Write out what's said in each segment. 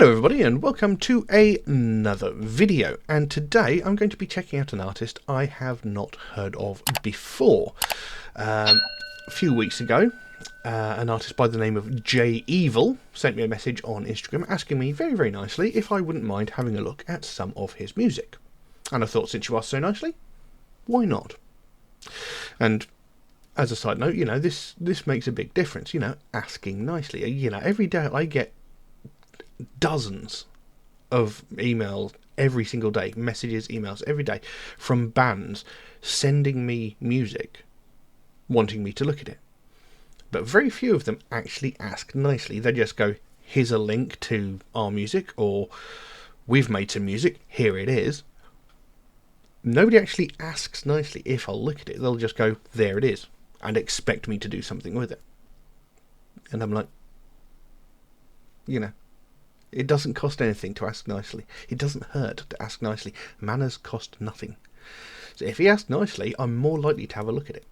Hello everybody and welcome to another video, and today I'm going to be checking out an artist I have not heard of before. A few weeks ago an artist by the name of J Evil sent me a message on Instagram asking me very, very nicely if I wouldn't mind having a look at some of his music. And I thought, since you asked so nicely, why not? And as a side note, this makes a big difference, asking nicely. Every day I get dozens of emails every single day, messages, emails every day from bands sending me music, wanting me to look at it. But very few of them actually ask nicely. They just go, here's a link to our music, or we've made some music, here it is. Nobody actually asks nicely if I'll look at it. They'll just go, there it is, and expect me to do something with it. And I'm like, it doesn't cost anything to ask nicely. It doesn't hurt to ask nicely. Manners cost nothing. So if he asks nicely, I'm more likely to have a look at it.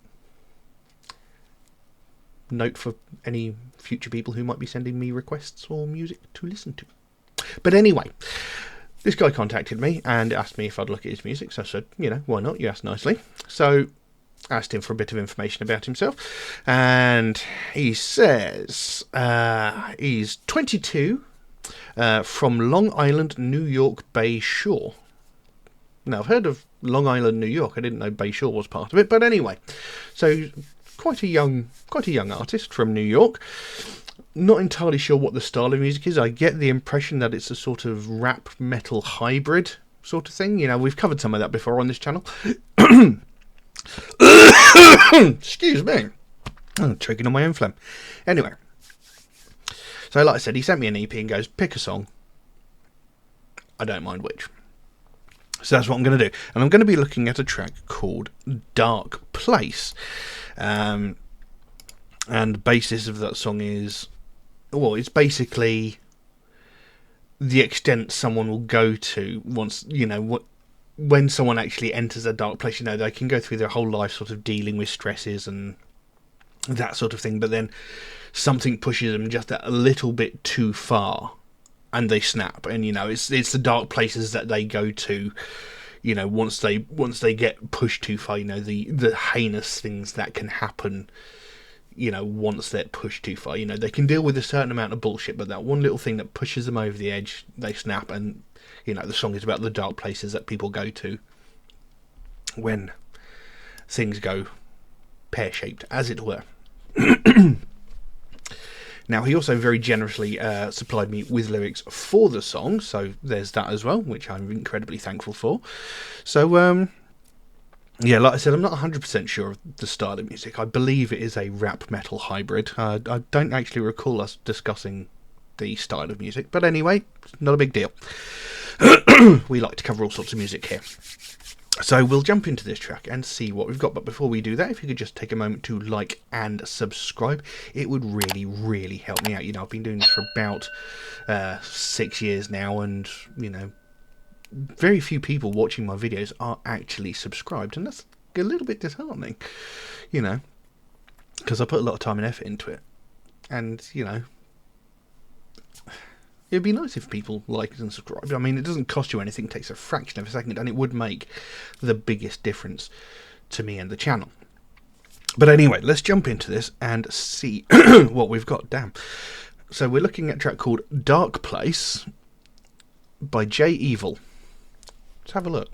Note for any future people who might be sending me requests or music to listen to. But anyway, this guy contacted me and asked me if I'd look at his music. So I said, why not? You asked nicely. So I asked him for a bit of information about himself. And he says he's 22, from Long Island, New York, Bay Shore. Now, I've heard of Long Island, New York. I didn't know Bay Shore was part of it. But anyway, so quite a young artist from New York. Not entirely sure what the style of music is. I get the impression that it's a sort of rap metal hybrid sort of thing. We've covered some of that before on this channel. Excuse me. I'm choking on my own phlegm. Anyway, so like I said, he sent me an EP and goes, pick a song. I don't mind which. So that's what I'm going to do. And I'm going to be looking at a track called Dark Place. And the basis of that song is, well, it's basically the extent someone will go to once, when someone actually enters a dark place. They can go through their whole life sort of dealing with stresses and that sort of thing, but then something pushes them just a little bit too far and they snap. And it's the dark places that they go to, once they get pushed too far, the heinous things that can happen, once they're pushed too far. They can deal with a certain amount of bullshit, but that one little thing that pushes them over the edge, they snap. And the song is about the dark places that people go to when things go pear-shaped, as it were. Now, he also very generously supplied me with lyrics for the song, so there's that as well, which I'm incredibly thankful for. So, yeah, like I said, I'm not 100% sure of the style of music. I believe it is a rap metal hybrid. I don't actually recall us discussing the style of music, but anyway, not a big deal. We like to cover all sorts of music here. So we'll jump into this track and see what we've got. But before we do that, if you could just take a moment to like and subscribe, it would really, really help me out. I've been doing this for about 6 years now, and, very few people watching my videos are actually subscribed. And that's a little bit disheartening, because I put a lot of time and effort into it. And, it'd be nice if people liked and subscribed. I mean, it doesn't cost you anything. It takes a fraction of a second, and it would make the biggest difference to me and the channel. But anyway, let's jump into this and see what we've got. Damn. So we're looking at a track called Dark Place by J Evil. Let's have a look.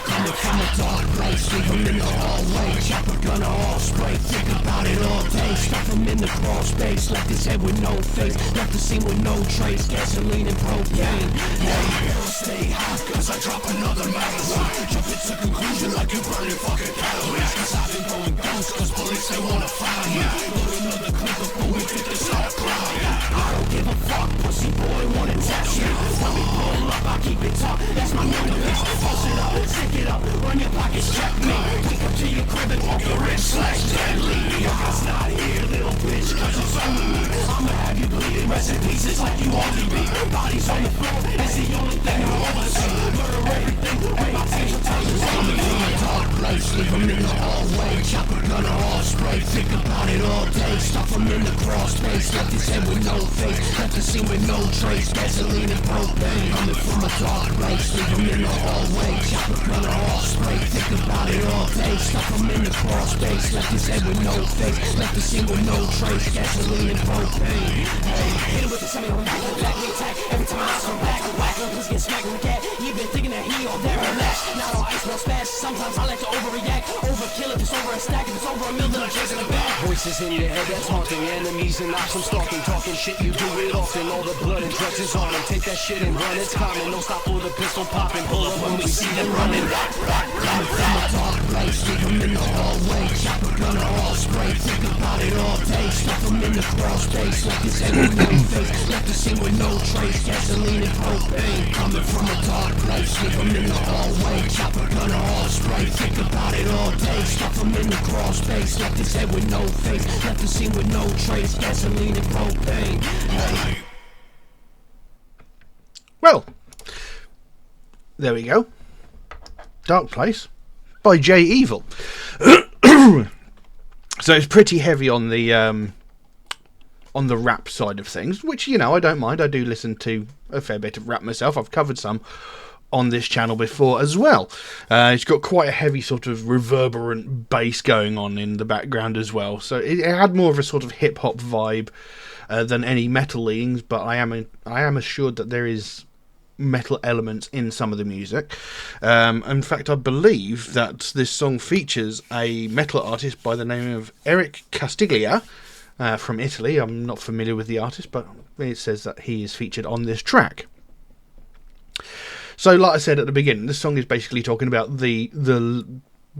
Coming from a dark place, leave them in the hallway. Chopper gonna all spray, think about it all day. Stuff him in the crawl space, left his head with no face. Left the scene with no trace, gasoline and propane. Hey, stay hot, cause I drop another magazine. Jump into conclusion like you're burning fucking calories. Cause I've been going ghost, cause police they wanna find me. Load another clip before we get this out of crowd. I don't give a fuck, pussy boy wanna test you. Tell me pull up, I'll keep it tough, that's my number. Pulse it up, stick it up, run your pockets, check me. Take up to your crib Justice on the floor is the only thing I oversee. Murder everything with my team. Coming from a dark place, leave them in the hallway. Chopper gunner all spray, think about it all day. Stuff them in the crawl space, left his head with no face. Left the scene with no trace, gasoline and propane. Coming from a dark place, leave them in the hallway. Chopper gunner all spray, think about it all day. Stuff them in the crawl space, left his head with no face. Left the scene with no trace, gasoline and propane. Hey, hit him with the semi on the back of the black, we attack. Every time I come back, whack him, he's getting smacked with the cat. He been thinking that he all there relax. Not all ice, no spaz. Sometimes I like to overreact. Overkill if it's over a stack. If it's over a mill, then I'm chasing it back. Voices in your head that's haunting, enemies and ops. I'm stalking, talking shit, you do it often. All the blood and drugs is on them. Take that shit and run, it's common. No stop for the pistol popping. Pull up when we see them running. Coming from a dark place, leave them in the hallway. Chopper gunner all spray, think about it all day. Stuff them in the crawl space, left his head with no face. Left the scene with no trace, gasoline and propane. Coming from a dark place, leave them in the hallway. Chopper gunner all spray, think about it all day. Stuff them in the crawl space, left his head with no face. Left the scene with no trace, gasoline and propane. Hey. Well, there we go. Dark Place by J Evil. So it's pretty heavy on the rap side of things, which, you know, I don't mind. I do listen to a fair bit of rap myself. I've covered some on this channel before as well. It's got quite a heavy sort of reverberant bass going on in the background as well. So it had more of a sort of hip hop vibe than any metal leanings, but I am assured that there is metal elements in some of the music. In fact, I believe that this song features a metal artist by the name of Eric Castiglia from Italy. I'm not familiar with the artist, but it says that he is featured on this track. So, like I said at the beginning, this song is basically talking about the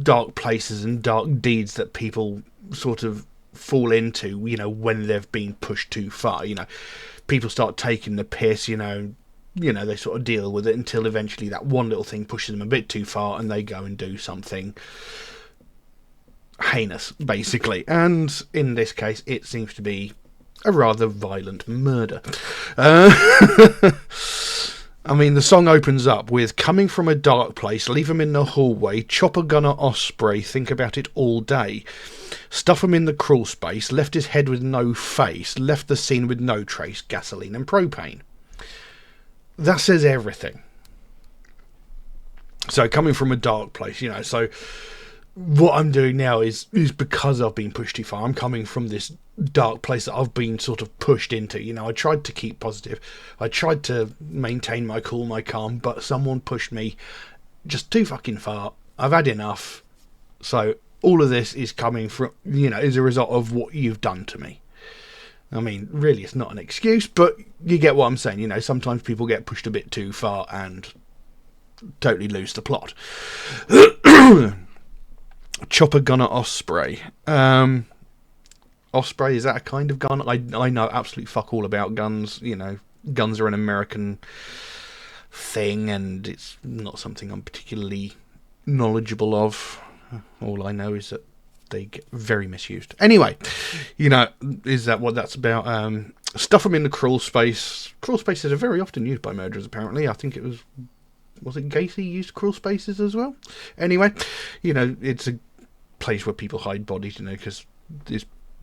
dark places and dark deeds that people sort of fall into, you know, when they've been pushed too far. You know, people start taking the piss, you know, they sort of deal with it until eventually that one little thing pushes them a bit too far and they go and do something heinous, basically. And in this case, it seems to be a rather violent murder. I mean, the song opens up with coming from a dark place, leave 'em in the hallway, chopper gunner osprey, think about it all day. Stuff 'em in the crawl space, left his head with no face, left the scene with no trace, gasoline and propane. That says everything. So coming from a dark place, you know, so what I'm doing now is because I've been pushed too far. I'm coming from this dark place that I've been sort of pushed into. You know, I tried to keep positive. I tried to maintain my cool, my calm, but someone pushed me just too fucking far. I've had enough. So all of this is coming from, you know, as a result of what you've done to me. I mean, really, it's not an excuse, but you get what I'm saying. You know, sometimes people get pushed a bit too far and totally lose the plot. Chopper gunner osprey. Osprey, is that a kind of gun? I know absolutely fuck all about guns. You know, guns are an American thing, and it's not something I'm particularly knowledgeable of. All I know is that they get very misused. Anyway, you know, is that what that's about? Stuff them in the crawl space. Crawl spaces are very often used by murderers, apparently. I think it was it Gacy used crawl spaces as well? Anyway, you know, it's a place where people hide bodies, you know, because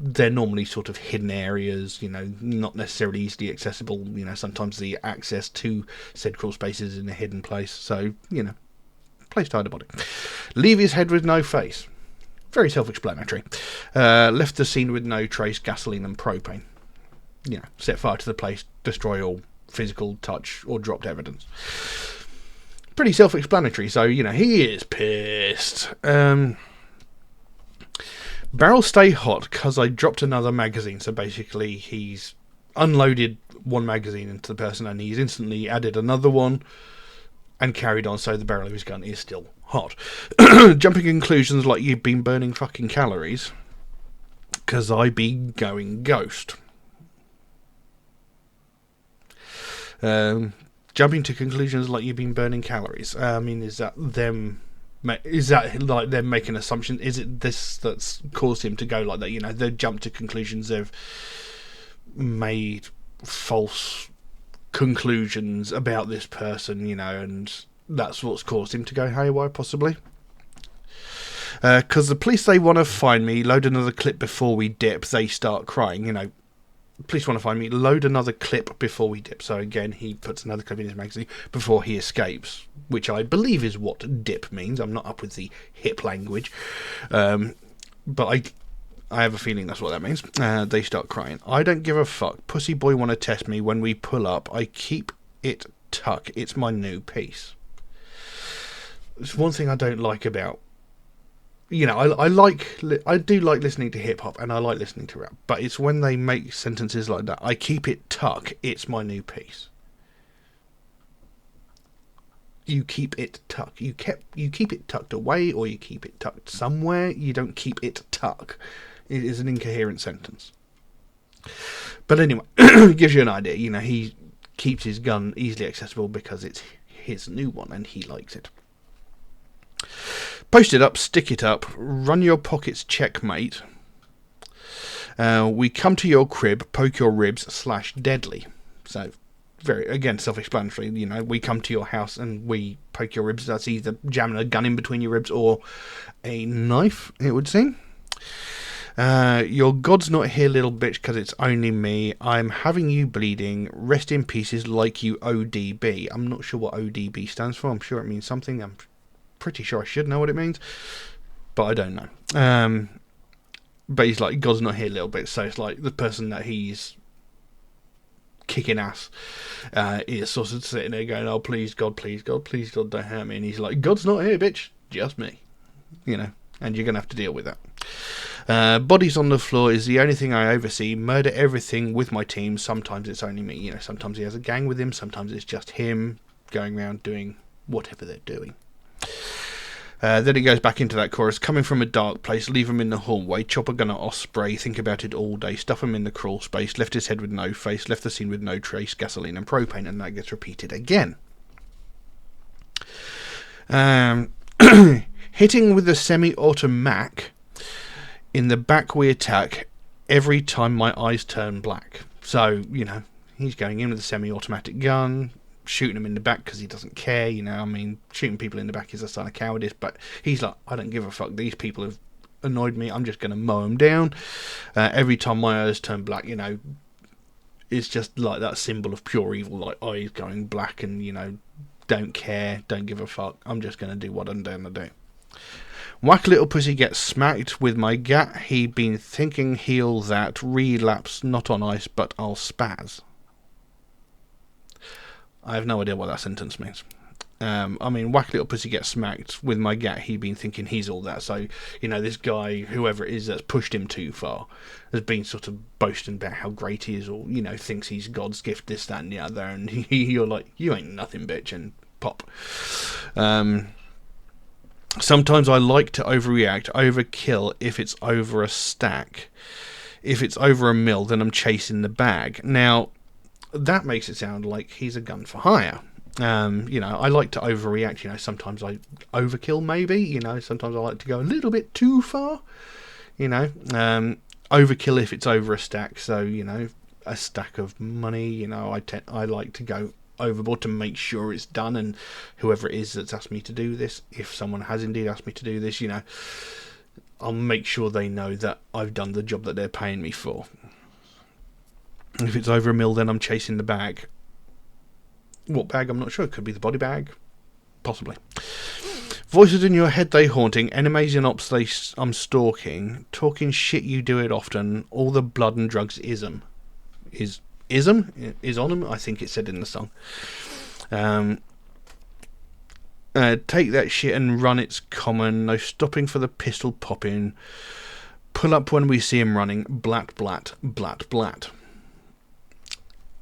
they're normally sort of hidden areas, you know, not necessarily easily accessible. You know, sometimes the access to said crawl spaces is in a hidden place. So, you know, place to hide a body. Leave his head with no face. Very self-explanatory. Left the scene with no trace, gasoline and propane. You know, set fire to the place, destroy all physical, touch or dropped evidence. Pretty self-explanatory, so, you know, he is pissed. Barrel stay hot because I dropped another magazine. So basically he's unloaded one magazine into the person and he's instantly added another one and carried on, so the barrel of his gun is still hot. Jumping conclusions like you've been burning fucking calories because I be going ghost. Jumping to conclusions like you've been burning calories. I mean, is that like them making assumptions? Is it this that's caused him to go like that? You know, they jump to conclusions. They've made false conclusions about this person, and that's what's caused him to go haywire, possibly. Because the police, they want to find me, load another clip before we dip, they start crying, Police want to find me, load another clip before we dip. So again, he puts another clip in his magazine before he escapes, which I believe is what dip means. I'm not up with the hip language, but I have a feeling that's what that means. They start crying. I don't give a fuck. Pussy boy want to test me. When we pull up, I keep it tuck. It's my new piece. It's one thing I don't like about... I do like listening to hip hop and I like listening to rap, but it's when they make sentences like that. I keep it tuck. It's my new piece. You keep it tucked. You keep it tucked away, or you keep it tucked somewhere. You don't keep it tuck. It is an incoherent sentence. But anyway, it gives you an idea. He keeps his gun easily accessible because it's his new one and he likes it. Post it up, stick it up, run your pockets, checkmate. We come to your crib, poke your ribs, /deadly. So, very, again, self-explanatory. We come to your house and we poke your ribs. That's either jamming a gun in between your ribs or a knife, it would seem. Your God's not here, little bitch, because it's only me. I'm having you bleeding. Rest in pieces like you ODB. I'm not sure what ODB stands for. I'm sure it means something. I'm pretty sure I should know what it means, but I don't know. But he's like, God's not here, little bitch. So it's like the person that he's kicking ass is sort of sitting there going, oh, please God, don't hurt me. And he's like, God's not here, bitch. Just me. And you're going to have to deal with that. Bodies on the floor is the only thing I oversee. Murder everything with my team. Sometimes it's only me. Sometimes he has a gang with him. Sometimes it's just him going around doing whatever they're doing. Then it goes back into that chorus. Coming from a dark place, leave him in the hallway. Chopper gunner osprey, think about it all day. Stuff him in the crawl space. Left his head with no face. Left the scene with no trace. Gasoline and propane. And that gets repeated again. Hitting with the semi-automatic. In the back we attack. Every time my eyes turn black. So, he's going in with a semi-automatic gun. Shooting him in the back because he doesn't care. Shooting people in the back is a sign of cowardice. But he's like, I don't give a fuck. These people have annoyed me. I'm just going to mow them down. Every time my eyes turn black, it's just like that symbol of pure evil. Like eyes going black and, don't care, don't give a fuck. I'm just going to do what I'm going to do. Whack little pussy gets smacked with my gat. He been thinking he'll that. Relapse, not on ice, but I'll spaz. I have no idea what that sentence means. Whack little pussy gets smacked with my gat. He been thinking he's all that. So, this guy, whoever it is that's pushed him too far, has been sort of boasting about how great he is, or, thinks he's God's gift, this, that, and the other. And you're like, you ain't nothing, bitch, and pop. Sometimes I like to overreact, overkill if it's over a stack. If it's over a mil, then I'm chasing the bag. Now, that makes it sound like he's a gun for hire. I like to overreact. Sometimes I overkill, maybe. Sometimes I like to go a little bit too far. Overkill if it's over a stack. So, a stack of money. I like to go overboard to make sure it's done. And whoever it is that's asked me to do this, if someone has indeed asked me to do this, I'll make sure they know that I've done the job that they're paying me for. If it's over a mil, then I'm chasing the bag. What bag? I'm not sure. It could be the body bag. Possibly. Voices in your head, they haunting. Enemies in ops, I'm stalking. Talking shit, you do it often. All the blood and drugs ism. Is on them? I think it said in the song. Take that shit and run, it's common. No stopping for the pistol popping. Pull up when we see him running. Blat, blat, blat, blat.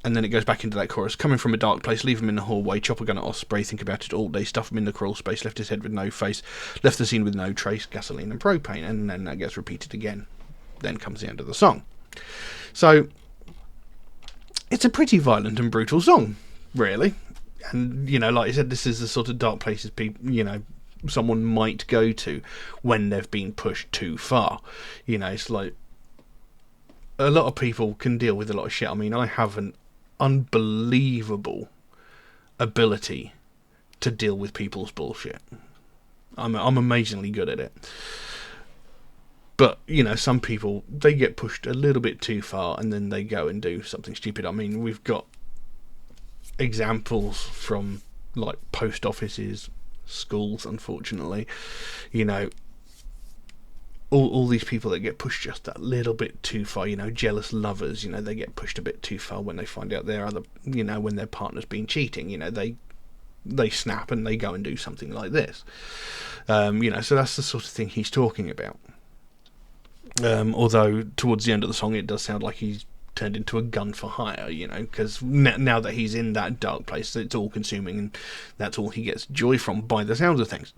And then it goes back into that chorus. Coming from a dark place, leave him in the hallway. Chopper gunner osprey, think about it all day. Stuff him in the crawl space. Left his head with no face. Left the scene with no trace. Gasoline and propane. And then that gets repeated again. Then comes the end of the song. So, it's a pretty violent and brutal song, really. And, like I said, this is the sort of dark places people, someone might go to when they've been pushed too far. It's like a lot of people can deal with a lot of shit. I haven't unbelievable ability to deal with people's bullshit. I'm amazingly good at it. But, you know, some people, they get pushed a little bit too far and then they go and do something stupid. I mean, we've got examples from, like, post offices, schools, unfortunately. You know, all these people that get pushed just that little bit too far, you know, jealous lovers, you know, they get pushed a bit too far when they find out their other, you know, when their partner's been cheating, you know, they snap and they go and do something like this. You know, so that's the sort of thing he's talking about. Although towards the end of the song it does sound like he's turned into a gun for hire, you know, because now that he's in that dark place, it's all consuming and that's all he gets joy from by the sounds of things.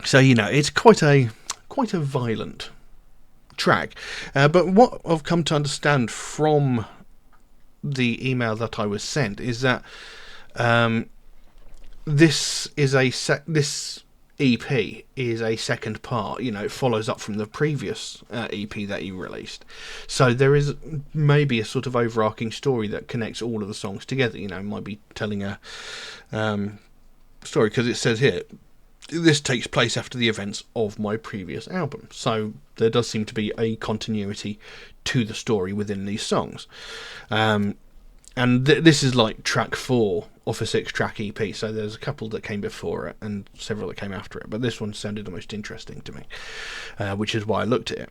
So, you know, it's quite a violent track. But what I've come to understand from the email that I was sent is that this EP is a second part. You know, it follows up from the previous EP that he released. So there is maybe a sort of overarching story that connects all of the songs together. You know, might be telling a story, because it says here, this takes place after the events of my previous album. So there does seem to be a continuity to the story within these songs. And this is like track 4 off a 6-track EP, so there's a couple that came before it and several that came after it, but this one sounded the most interesting to me, which is why I looked at it.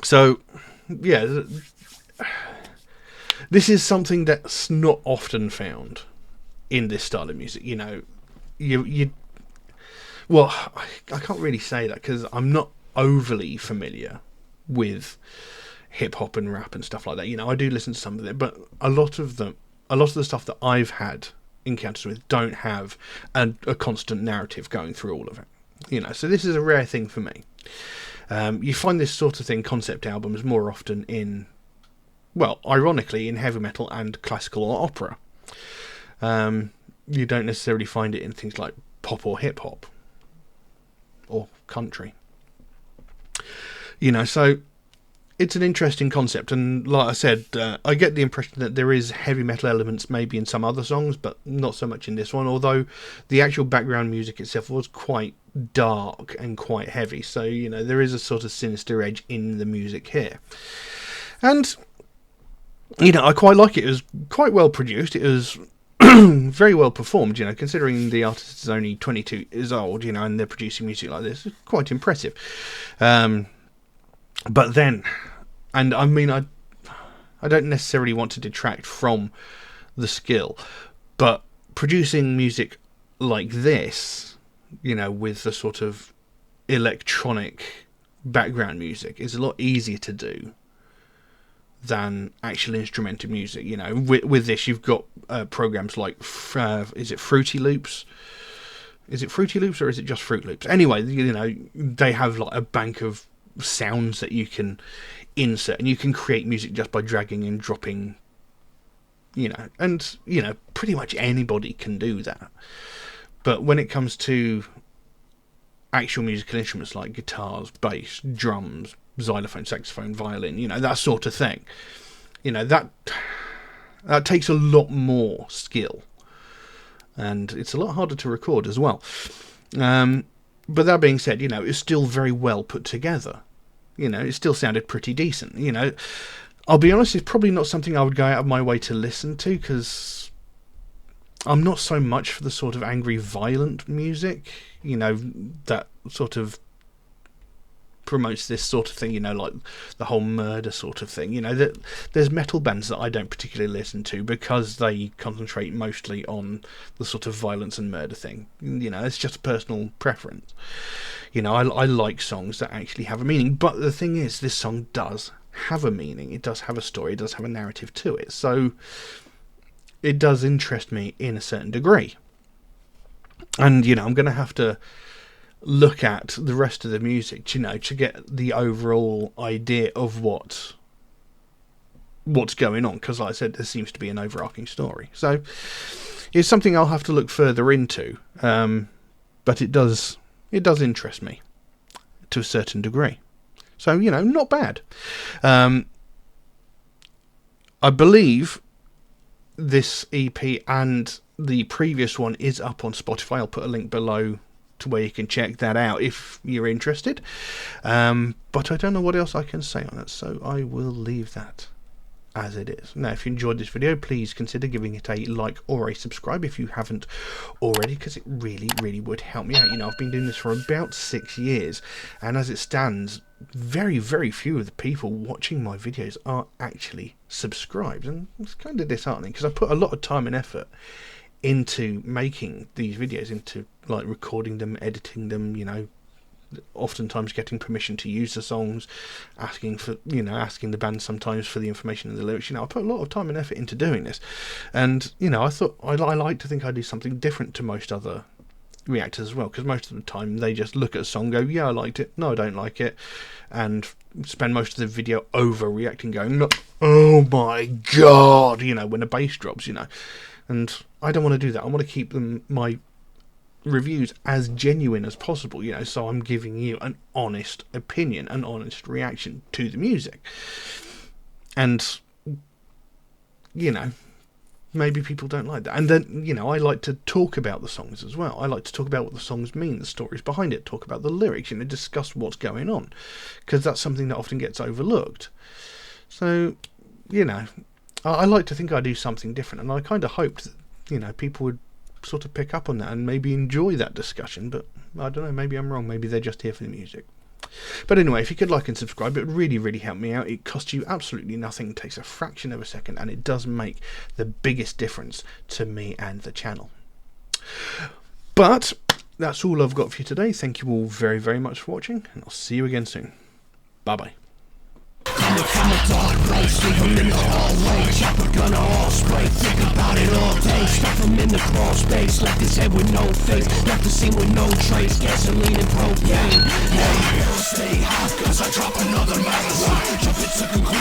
So, yeah, this is something that's not often found in this style of music. You know, well, I can't really say that because I'm not overly familiar with hip hop and rap and stuff like that. You know, I do listen to some of it, but a lot of the stuff that I've had encounters with don't have a constant narrative going through all of it. You know, so this is a rare thing for me. You find this sort of thing, concept albums, more often in, well, ironically, in heavy metal and classical or opera. You don't necessarily find it in things like pop or hip hop or country. You know, so it's an interesting concept, and like I said, I get the impression that there is heavy metal elements maybe in some other songs, but not so much in this one, although the actual background music itself was quite dark and quite heavy, so, you know, there is a sort of sinister edge in the music here. And, you know, I quite like it. It was quite well produced. It was very well performed, you know, considering the artist is only 22 years old, you know, and they're producing music like this. It's quite impressive. But then, and I mean, I don't necessarily want to detract from the skill, but producing music like this, you know, with the sort of electronic background music is a lot easier to do than actual instrumental music. You know, with this, you've got programs like, is it Fruity Loops? Is it Fruity Loops or is it just Fruit Loops? Anyway, you know, they have like a bank of sounds that you can insert, and you can create music just by dragging and dropping, you know, and, you know, pretty much anybody can do that. But when it comes to actual musical instruments like guitars, bass, drums, xylophone, saxophone, violin, you know, that sort of thing, you know, that takes a lot more skill, and it's a lot harder to record as well. But that being said, you know, it's still very well put together. You know, it still sounded pretty decent. You know, I'll be honest, it's probably not something I would go out of my way to listen to, because I'm not so much for the sort of angry, violent music, you know, that sort of promotes this sort of thing, you know, like the whole murder sort of thing. You know, that there's metal bands that I don't particularly listen to because they concentrate mostly on the sort of violence and murder thing. You know, it's just a personal preference. You know, I like songs that actually have a meaning, but the thing is, this song does have a meaning. It does have a story. It does have a narrative to it. So it does interest me in a certain degree. And, you know, I'm going to have to look at the rest of the music, you know, to get the overall idea of what's going on, because like I said, there seems to be an overarching story. So it's something I'll have to look further into, but it does interest me to a certain degree. So, you know, not bad. I believe this EP and the previous one is up on Spotify. I'll put a link below to where you can check that out if you're interested. But I don't know what else I can say on it, so I will leave that as it is. Now, if you enjoyed this video, please consider giving it a like or a subscribe if you haven't already, because it really would help me out. You know, I've been doing this for about 6 years, and as it stands, very few of the people watching my videos are actually subscribed, and it's kind of disheartening because I put a lot of time and effort into making these videos, into like recording them, editing them, you know, oftentimes getting permission to use the songs, asking the band sometimes for the information and the lyrics. You know, I put a lot of time and effort into doing this, and you know, I thought I like to think I do something different to most other reactors as well, because most of the time they just look at a song, go, yeah, I liked it, no, I don't like it, and spend most of the video overreacting, going, oh my god, you know, when the bass drops, you know. And I don't want to do that. I want to keep my reviews as genuine as possible, you know, so I'm giving you an honest opinion, an honest reaction to the music. And, you know, maybe people don't like that. And then, you know, I like to talk about the songs as well. I like to talk about what the songs mean, the stories behind it, talk about the lyrics, you know, discuss what's going on, because that's something that often gets overlooked. So, you know, I like to think I do something different, and I kind of hoped that, you know, people would sort of pick up on that and maybe enjoy that discussion, but I don't know, maybe I'm wrong, maybe they're just here for the music. But anyway, if you could like and subscribe, it would really help me out. It costs you absolutely nothing, it takes a fraction of a second, and it does make the biggest difference to me and the channel. But that's all I've got for you today. Thank you all very much for watching, and I'll see you again soon. Bye. Coming from a dark place, leave them in the hallway. Chopper gonna all spray, think about it all day. Stuff him in the crawl space, left his head with no face, left the scene with no trace, gasoline and propane. Hey, stay hot, cause I drop another magazine. Jump into conclusion.